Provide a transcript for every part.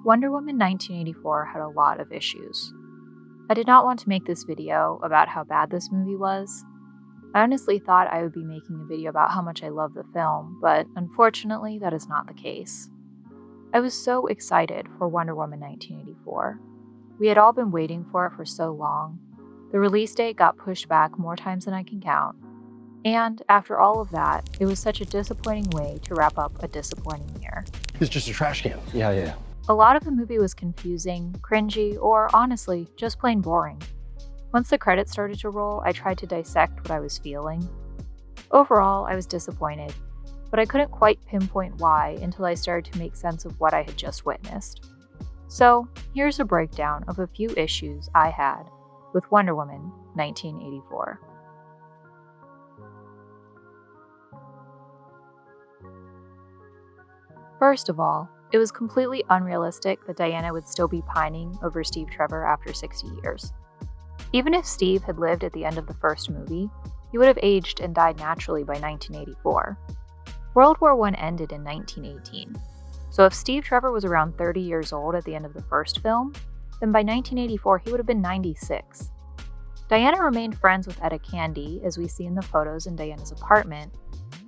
Wonder Woman 1984 had a lot of issues. I did not want to make this video about how bad this movie was. I honestly thought I would be making a video about how much I love the film, but unfortunately that is not the case. I was so excited for Wonder Woman 1984. We had all been waiting for it for so long. The release date got pushed back more times than I can count. And after all of that, it was such a disappointing way to wrap up a disappointing year. It's just a trash can. Yeah. A lot of the movie was confusing, cringy, or honestly, just plain boring. Once the credits started to roll, I tried to dissect what I was feeling. Overall, I was disappointed, but I couldn't quite pinpoint why until I started to make sense of what I had just witnessed. So, here's a breakdown of a few issues I had with Wonder Woman 1984. First of all, it was completely unrealistic that Diana would still be pining over Steve Trevor after 60 years. Even if Steve had lived at the end of the first movie, he would have aged and died naturally by 1984. World War I ended in 1918, so if Steve Trevor was around 30 years old at the end of the first film, then by 1984 he would have been 96. Diana remained friends with Etta Candy, as we see in the photos in Diana's apartment,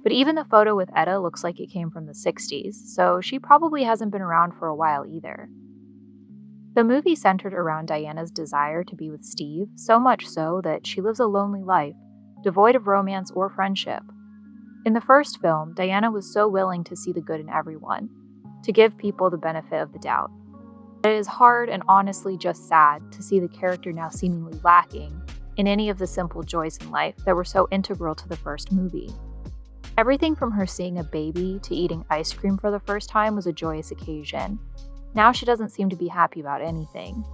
but even the photo with Etta looks like it came from the 60s, so she probably hasn't been around for a while either. The movie centered around Diana's desire to be with Steve, so much so that she lives a lonely life, devoid of romance or friendship. In the first film, Diana was so willing to see the good in everyone, to give people the benefit of the doubt. It is hard and honestly just sad to see the character now seemingly lacking in any of the simple joys in life that were so integral to the first movie. Everything from her seeing a baby to eating ice cream for the first time was a joyous occasion. Now she doesn't seem to be happy about anything.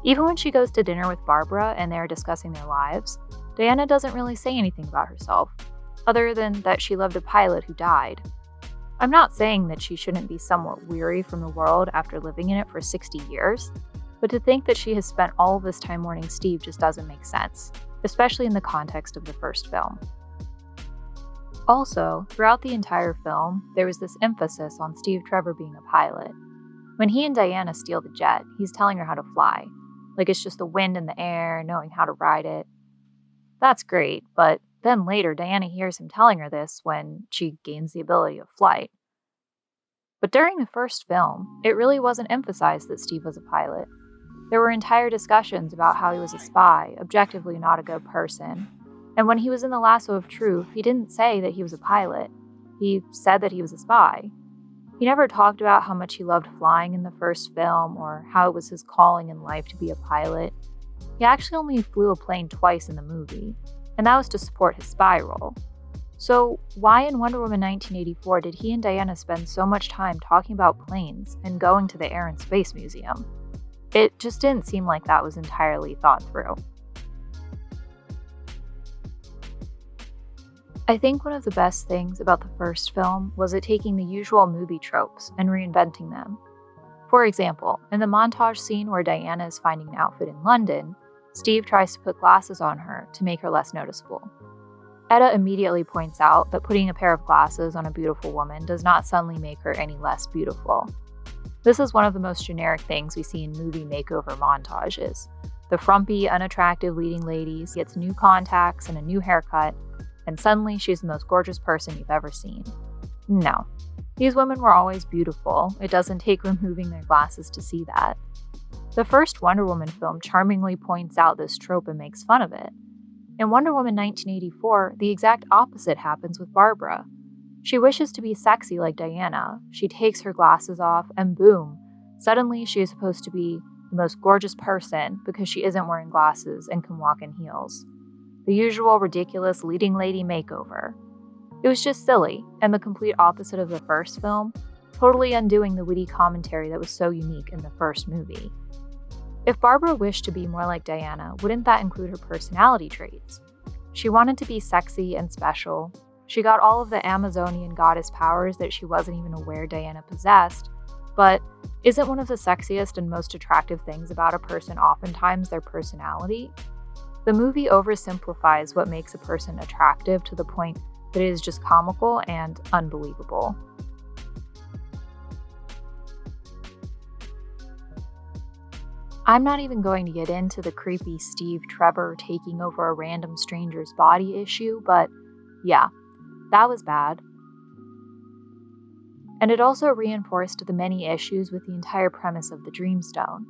Even when she goes to dinner with Barbara and they're discussing their lives, Diana doesn't really say anything about herself, other than that she loved a pilot who died. I'm not saying that she shouldn't be somewhat weary from the world after living in it for 60 years, but to think that she has spent all of this time mourning Steve just doesn't make sense, especially in the context of the first film. Also, throughout the entire film, there was this emphasis on Steve Trevor being a pilot. When he and Diana steal the jet, he's telling her how to fly, like it's just the wind in the air, knowing how to ride it. That's great, but then later Diana hears him telling her this when she gains the ability of flight. But during the first film, it really wasn't emphasized that Steve was a pilot. There were entire discussions about how he was a spy, objectively not a good person. And when he was in the Lasso of Truth, he didn't say that he was a pilot. He said that he was a spy. He never talked about how much he loved flying in the first film or how it was his calling in life to be a pilot. He actually only flew a plane twice in the movie, and that was to support his spy role. So why in Wonder Woman 1984 did he and Diana spend so much time talking about planes and going to the Air and Space Museum? It just didn't seem like that was entirely thought through. I think one of the best things about the first film was it taking the usual movie tropes and reinventing them. For example, in the montage scene where Diana is finding an outfit in London, Steve tries to put glasses on her to make her less noticeable. Etta immediately points out that putting a pair of glasses on a beautiful woman does not suddenly make her any less beautiful. This is one of the most generic things we see in movie makeover montages. The frumpy, unattractive leading lady gets new contacts and a new haircut, and suddenly she's the most gorgeous person you've ever seen. No. These women were always beautiful. It doesn't take removing their glasses to see that. The first Wonder Woman film charmingly points out this trope and makes fun of it. In Wonder Woman 1984, the exact opposite happens with Barbara. She wishes to be sexy like Diana. She takes her glasses off, and boom, suddenly she is supposed to be the most gorgeous person because she isn't wearing glasses and can walk in heels. The usual ridiculous leading lady makeover. It was just silly, and the complete opposite of the first film, totally undoing the witty commentary that was so unique in the first movie. If Barbara wished to be more like Diana, wouldn't that include her personality traits? She wanted to be sexy and special. She got all of the Amazonian goddess powers that she wasn't even aware Diana possessed, but isn't one of the sexiest and most attractive things about a person oftentimes their personality? The movie oversimplifies what makes a person attractive to the point that it is just comical and unbelievable. I'm not even going to get into the creepy Steve Trevor taking over a random stranger's body issue, but yeah, that was bad. And it also reinforced the many issues with the entire premise of the Dreamstone.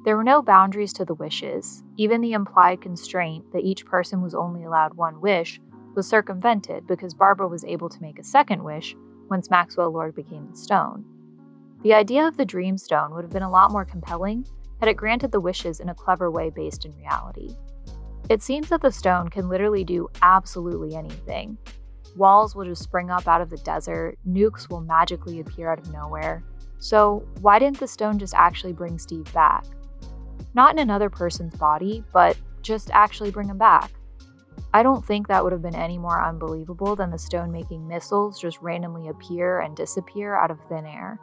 There were no boundaries to the wishes. Even the implied constraint that each person was only allowed one wish was circumvented because Barbara was able to make a second wish once Maxwell Lord became the stone. The idea of the Dreamstone would have been a lot more compelling had it granted the wishes in a clever way based in reality. It seems that the stone can literally do absolutely anything. Walls will just spring up out of the desert, nukes will magically appear out of nowhere. So why didn't the stone just actually bring Steve back? Not in another person's body, but just actually bring him back. I don't think that would have been any more unbelievable than the stone making missiles just randomly appear and disappear out of thin air.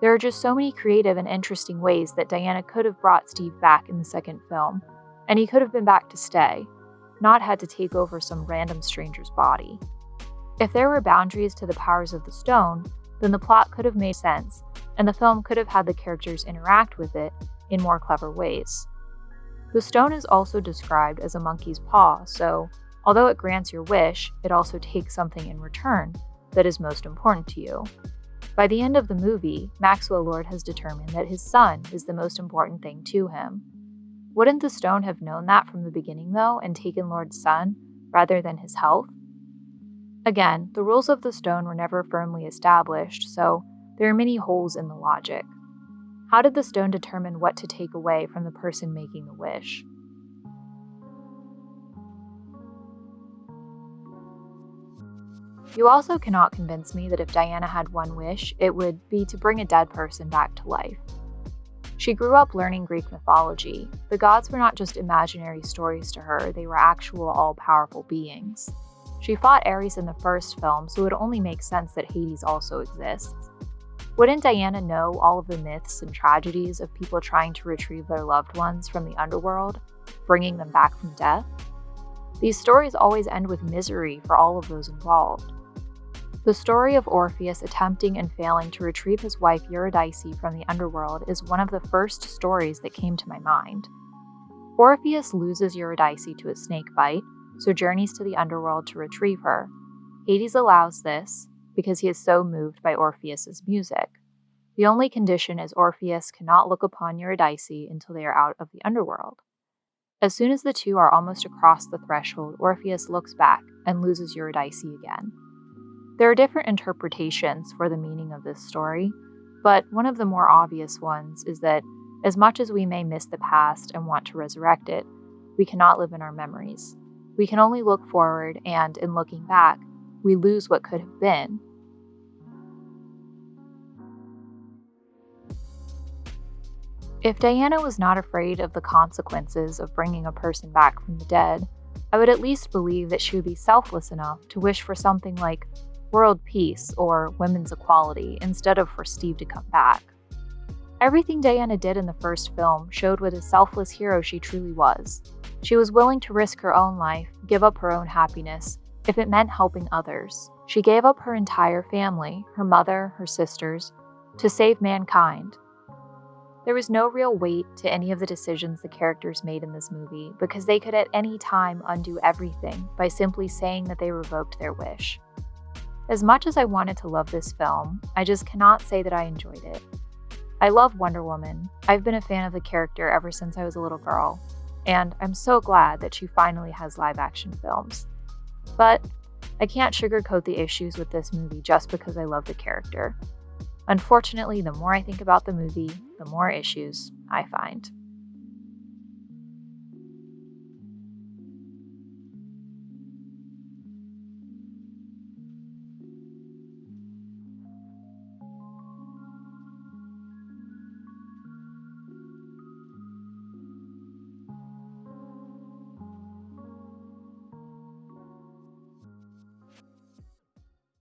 There are just so many creative and interesting ways that Diana could have brought Steve back in the second film, and he could have been back to stay, not had to take over some random stranger's body. If there were boundaries to the powers of the stone, then the plot could have made sense, and the film could have had the characters interact with it in more clever ways. The stone is also described as a monkey's paw, so although it grants your wish, it also takes something in return that is most important to you. By the end of the movie, Maxwell Lord has determined that his son is the most important thing to him. Wouldn't the stone have known that from the beginning, though, and taken Lord's son rather than his health? Again, the rules of the stone were never firmly established, so there are many holes in the logic. How did the stone determine what to take away from the person making the wish? You also cannot convince me that if Diana had one wish, it would be to bring a dead person back to life. She grew up learning Greek mythology. The gods were not just imaginary stories to her, they were actual all-powerful beings. She fought Ares in the first film, so it would only make sense that Hades also exists. Wouldn't Diana know all of the myths and tragedies of people trying to retrieve their loved ones from the underworld, bringing them back from death? These stories always end with misery for all of those involved. The story of Orpheus attempting and failing to retrieve his wife Eurydice from the underworld is one of the first stories that came to my mind. Orpheus loses Eurydice to a snake bite, so journeys to the underworld to retrieve her. Hades allows this because he is so moved by Orpheus's music. The only condition is Orpheus cannot look upon Eurydice until they are out of the underworld. As soon as the two are almost across the threshold, Orpheus looks back and loses Eurydice again. There are different interpretations for the meaning of this story, but one of the more obvious ones is that as much as we may miss the past and want to resurrect it, we cannot live in our memories. We can only look forward, and in looking back, we lose what could have been. If Diana was not afraid of the consequences of bringing a person back from the dead, I would at least believe that she would be selfless enough to wish for something like world peace or women's equality instead of for Steve to come back. Everything Diana did in the first film showed what a selfless hero she truly was. She was willing to risk her own life, give up her own happiness, if it meant helping others. She gave up her entire family, her mother, her sisters, to save mankind. There was no real weight to any of the decisions the characters made in this movie because they could at any time undo everything by simply saying that they revoked their wish. As much as I wanted to love this film, I just cannot say that I enjoyed it. I love Wonder Woman. I've been a fan of the character ever since I was a little girl, and I'm so glad that she finally has live-action films. But I can't sugarcoat the issues with this movie just because I love the character. Unfortunately, the more I think about the movie, the more issues I find.